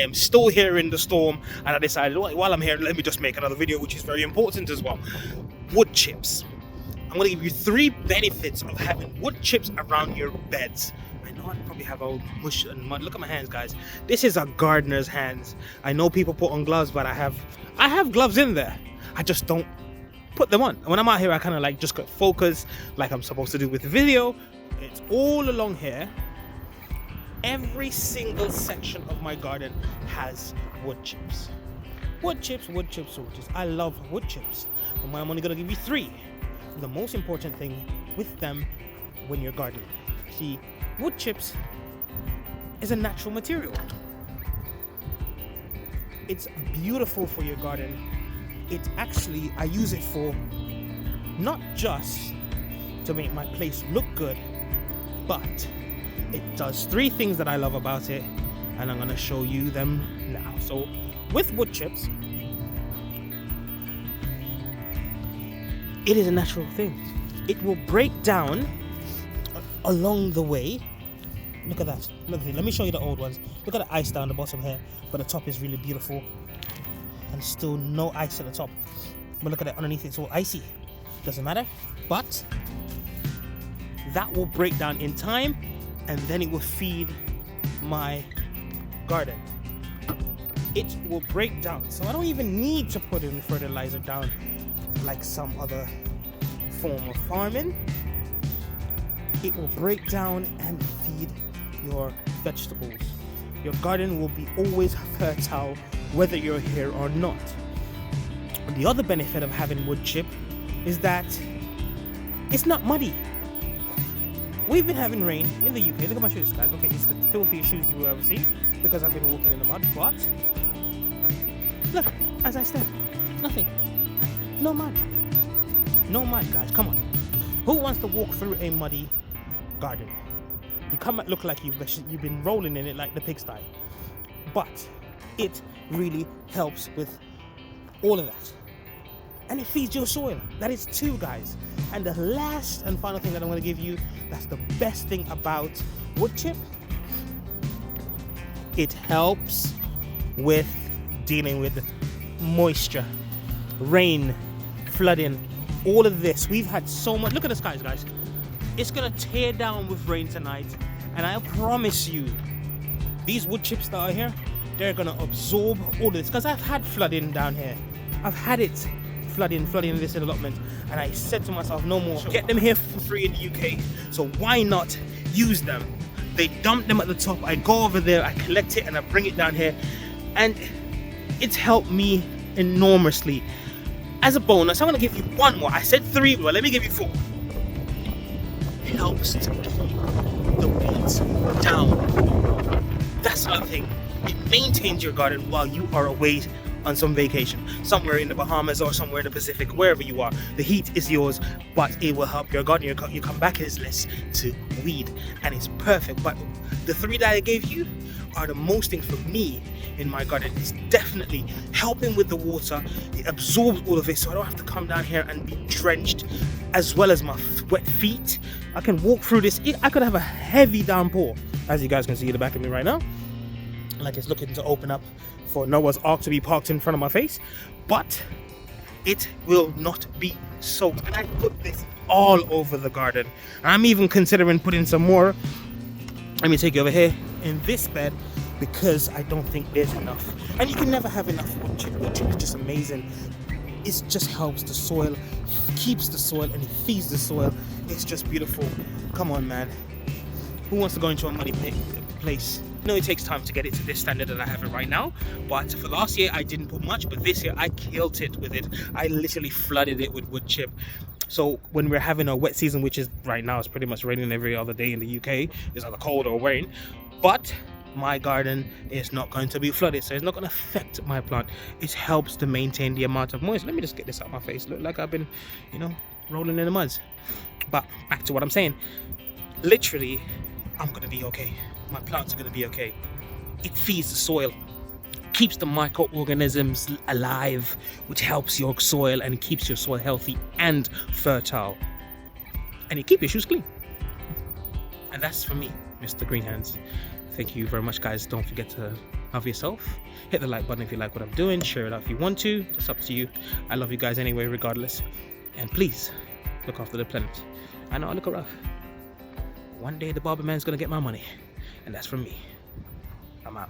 am still here in the storm, and I decided while I'm here, let me just make another video, which is very important as well. Wood chips. I'm going to give you 3 benefits of having wood chips around your beds. I know I probably have old mush and mud. Look at my hands, guys. This is a gardener's hands. I know people put on gloves, but I have gloves in there. I just don't put them on. And when I'm out here, I kind of like just got focus like I'm supposed to do with the video. It's all along here. Every single section of my garden has wood chips. Wood chips, wood chips, wood chips. I love wood chips. But I'm only going to give you 3. The most important thing with them when you're gardening. See, wood chips is a natural material. It's beautiful for your garden. It's actually, I use it for not just to make my place look good, but it does 3 things that I love about it, and I'm going to show you them now. So with wood chips, it is a natural thing. It will break down along the way. Look at that. Look at it. Let me show you the old ones. Look at the ice down the bottom here, but the top is really beautiful and still no ice at the top. But look at it underneath, it's all icy. Doesn't matter. But that will break down in time, and then it will feed my garden. It will break down, so I don't even need to put in fertilizer down like some other form of farming. It will break down and feed your vegetables. Your garden will be always fertile whether you're here or not. The other benefit of having wood chip is that it's not muddy. We've been having rain in the UK. Look at my shoes, guys. Okay, it's the filthiest shoes you will ever see because I've been walking in the mud, but look, as I step, nothing. No mud. No mud, guys. Come on. Who wants to walk through a muddy garden? You come and look like you've been rolling in it like the pigsty. But it really helps with all of that. And it feeds your soil. That is 2, guys. And the last and final thing that I'm going to give you, that's the best thing about wood chip. It helps with dealing with moisture, rain, flooding, all of this. We've had so much. Look at the skies, guys. It's gonna tear down with rain tonight, and I promise you, these wood chips that are here, they're gonna absorb all of this. Because I've had flooding down here. I've had it flooding in this allotment, and I said to myself, no more. Get them here for free in the UK, so why not use them? They dump them at the top. I go over there, I collect it, and I bring it down here, and it's helped me enormously. As a bonus, I'm going to give you 1 more. I said 3, but let me give you 4. It helps to keep the weeds down. That's another thing. It maintains your garden while you are away on some vacation, somewhere in the Bahamas or somewhere in the Pacific, wherever you are. The heat is yours, but it will help your garden. You come back, it's less to weed, and it's perfect. But the 3 that I gave you are the most thing for me in my garden. It's definitely helping with the water. It absorbs all of it, so I don't have to come down here and be drenched, as well as my wet feet. I can walk through this. I could have a heavy downpour, as you guys can see in the back of me right now, like it's looking to open up for Noah's Ark to be parked in front of my face, but it will not be soaked. And I put this all over the garden. I'm even considering putting some more. Let me take you over here in this bed, because I don't think there's enough. And you can never have enough wood chip. Wood chip is just amazing. It just helps the soil, keeps the soil, and it feeds the soil. It's just beautiful. Come on, man. Who wants to go into a muddy place? No, it takes time to get it to this standard that I have it right now. But for last year, I didn't put much. But this year, I killed it with it. I literally flooded it with wood chip. So when we're having a wet season, which is right now, it's pretty much raining every other day in the UK. It's either cold or rain. But my garden is not going to be flooded, so it's not going to affect my plant. It helps to maintain the amount of moisture. Let me just get this out of my face. Look like I've been, rolling in the muds. But back to what I'm saying. Literally, I'm going to be okay. My plants are going to be okay. It feeds the soil, keeps the microorganisms alive, which helps your soil and keeps your soil healthy and fertile. And you keep your shoes clean. And that's for me, Mr. Green Hands. Thank you very much, guys. Don't forget to of yourself. Hit the like button if you like what I'm doing. Share it out if you want to. It's up to you. I love you guys anyway, regardless. And please, look after the planet. I know I look rough. One day the barber man's gonna get my money. And that's from me. I'm out.